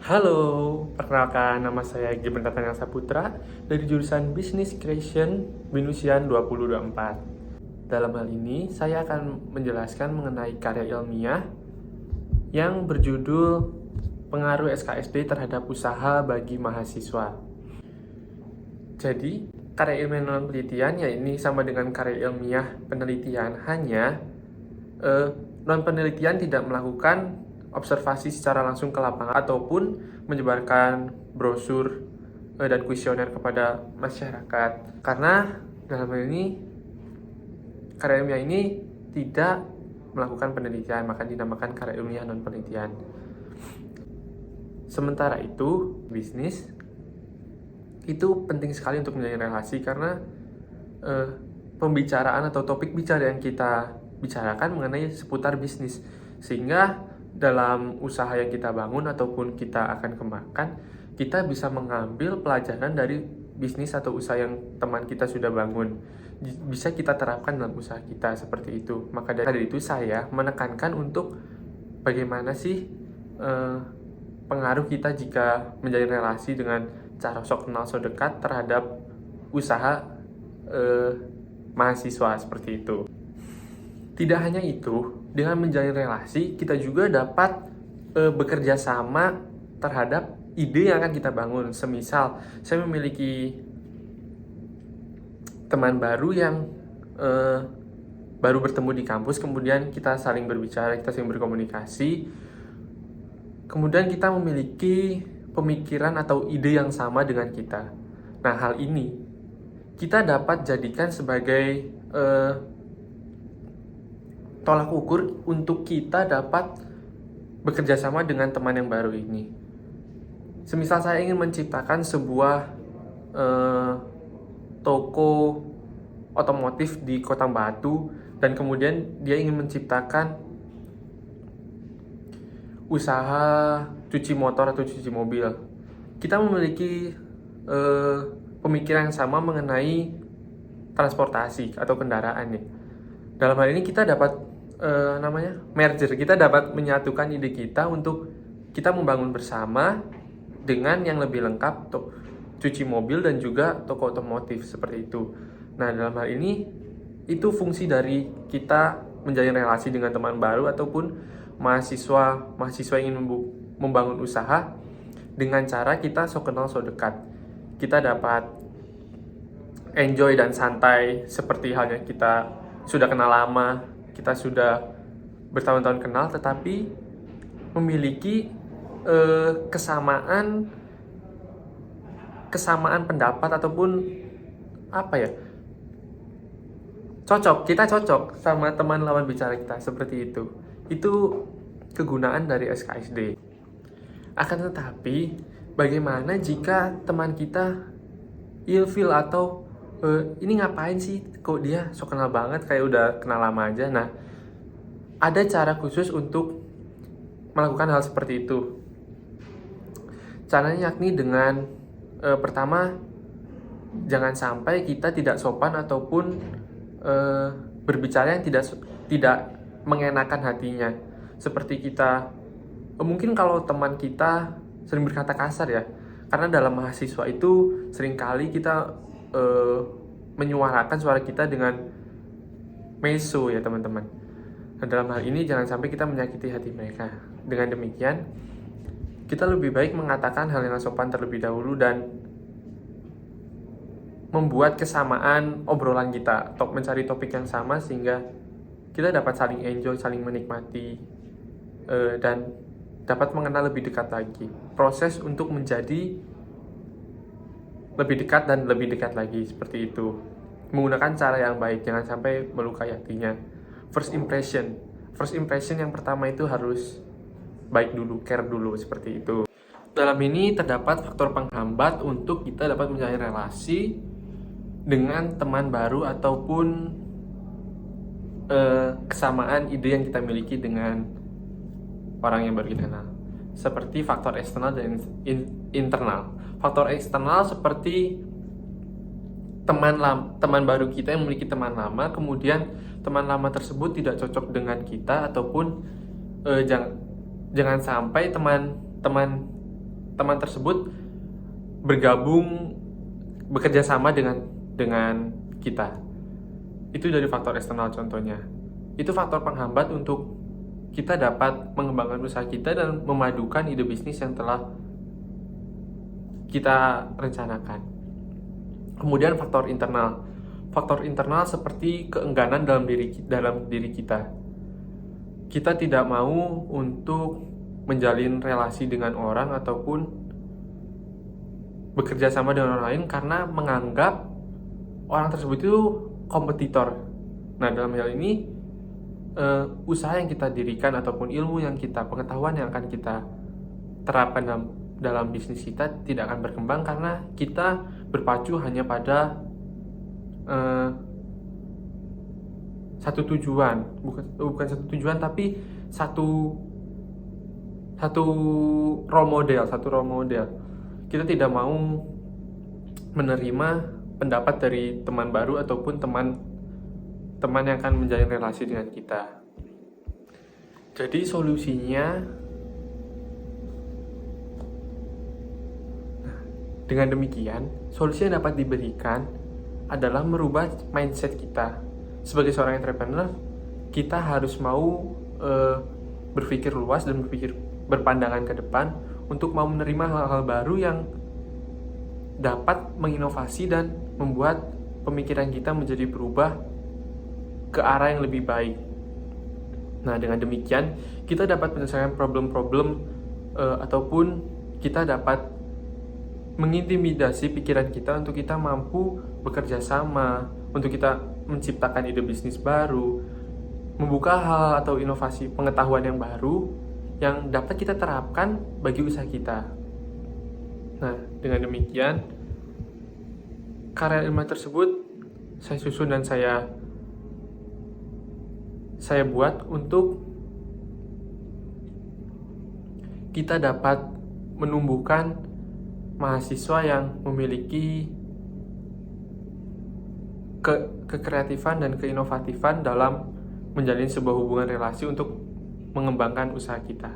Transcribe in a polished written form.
Halo, perkenalkan nama saya Gibran Ratnayana Saputra dari jurusan Business Creation Binusian 2024. Dalam hal ini, saya akan menjelaskan mengenai karya ilmiah yang berjudul Pengaruh SKSD terhadap usaha bagi mahasiswa. Jadi, karya ilmiah non-penelitian ya ini sama dengan karya ilmiah penelitian, hanya non-penelitian tidak melakukan observasi secara langsung ke lapangan ataupun menyebarkan brosur dan kuesioner kepada masyarakat. Karena dalam hal ini karya ilmiah ini tidak melakukan penelitian, maka dinamakan karya ilmiah non penelitian. Sementara itu, bisnis itu penting sekali untuk menjalin relasi karena pembicaraan atau topik bicara yang kita bicarakan mengenai seputar bisnis, sehingga dalam usaha yang kita bangun ataupun kita akan kembangkan, kita bisa mengambil pelajaran dari bisnis atau usaha yang teman kita sudah bangun, bisa kita terapkan dalam usaha kita seperti itu. Maka dari itu saya menekankan untuk bagaimana sih pengaruh kita jika menjalin relasi dengan cara sok kenal sok dekat terhadap usaha mahasiswa seperti itu. Tidak hanya itu, dengan menjalin relasi, kita juga dapat bekerja sama terhadap ide yang akan kita bangun. Semisal, saya memiliki teman baru yang baru bertemu di kampus, kemudian kita saling berbicara, kita saling berkomunikasi, kemudian kita memiliki pemikiran atau ide yang sama dengan kita. Nah, hal ini kita dapat jadikan sebagai tolak ukur untuk kita dapat bekerja sama dengan teman yang baru ini. Semisal saya ingin menciptakan sebuah toko otomotif di Kota Batu, dan kemudian dia ingin menciptakan usaha cuci motor atau cuci mobil. Kita memiliki pemikiran yang sama mengenai transportasi atau kendaraan nih. Dalam hal ini kita dapat merger, kita dapat menyatukan ide kita untuk kita membangun bersama dengan yang lebih lengkap untuk cuci mobil dan juga toko otomotif seperti itu. Nah, dalam hal ini itu fungsi dari kita menjalin relasi dengan teman baru ataupun mahasiswa yang ingin membangun usaha dengan cara kita sok kenal sok dekat. Kita dapat enjoy dan santai seperti halnya kita sudah kenal lama, kita sudah bertahun-tahun kenal, tetapi memiliki kesamaan pendapat ataupun kita cocok sama teman lawan bicara kita seperti itu. Itu kegunaan dari SKSD. Akan tetapi, bagaimana jika teman kita ilfil atau ini ngapain sih, kok dia sok kenal banget, kayak udah kenal lama aja. Nah, ada cara khusus untuk melakukan hal seperti itu. Caranya yakni dengan pertama, jangan sampai kita tidak sopan ataupun berbicara yang tidak mengenakan hatinya. Seperti kita, mungkin kalau teman kita sering berkata kasar ya, karena dalam mahasiswa itu seringkali kita menyuarakan suara kita dengan meso ya teman-teman. Nah, dalam hal ini jangan sampai kita menyakiti hati mereka. Dengan demikian, kita lebih baik mengatakan hal yang sopan terlebih dahulu dan membuat kesamaan obrolan kita, mencari topik yang sama sehingga kita dapat saling enjoy, saling menikmati, dan dapat mengenal lebih dekat lagi. Proses untuk menjadi lebih dekat dan lebih dekat lagi seperti itu, menggunakan cara yang baik, jangan sampai melukai hatinya. First impression yang pertama itu harus baik dulu, care dulu seperti itu. Dalam ini terdapat faktor penghambat untuk kita dapat menjalin relasi dengan teman baru ataupun kesamaan ide yang kita miliki dengan orang yang baru kita kenal. Seperti faktor eksternal dan internal. Faktor eksternal seperti teman baru kita yang memiliki teman lama, kemudian teman lama tersebut tidak cocok dengan kita, ataupun jangan sampai teman teman tersebut bergabung bekerja sama dengan kita. Itu dari faktor eksternal contohnya. Itu faktor penghambat untuk kita dapat mengembangkan usaha kita dan memadukan ide bisnis yang telah kita rencanakan. Kemudian faktor internal. Faktor internal seperti keengganan dalam diri kita. Kita tidak mau untuk menjalin relasi dengan orang ataupun bekerja sama dengan orang lain karena menganggap orang tersebut itu kompetitor. Nah, dalam hal ini usaha yang kita dirikan ataupun ilmu yang pengetahuan yang akan kita terapkan dalam bisnis kita tidak akan berkembang karena kita berpacu hanya pada satu tujuan, bukan satu tujuan tapi satu role model. Kita tidak mau menerima pendapat dari teman baru ataupun teman yang akan menjalin relasi dengan kita. Jadi solusinya, dengan demikian, solusi yang dapat diberikan adalah merubah mindset kita. Sebagai seorang entrepreneur, kita harus mau berpikir luas dan berpandangan ke depan untuk mau menerima hal-hal baru yang dapat menginovasi dan membuat pemikiran kita menjadi berubah ke arah yang lebih baik. Nah, dengan demikian kita dapat menyelesaikan problem-problem ataupun kita dapat mengintimidasi pikiran kita untuk kita mampu bekerja sama, untuk kita menciptakan ide bisnis baru, membuka hal atau inovasi pengetahuan yang baru yang dapat kita terapkan bagi usaha kita. Nah, dengan demikian karya ilmiah tersebut saya susun dan saya buat untuk kita dapat menumbuhkan mahasiswa yang memiliki kekreatifan dan keinovatifan dalam menjalin sebuah hubungan relasi untuk mengembangkan usaha kita.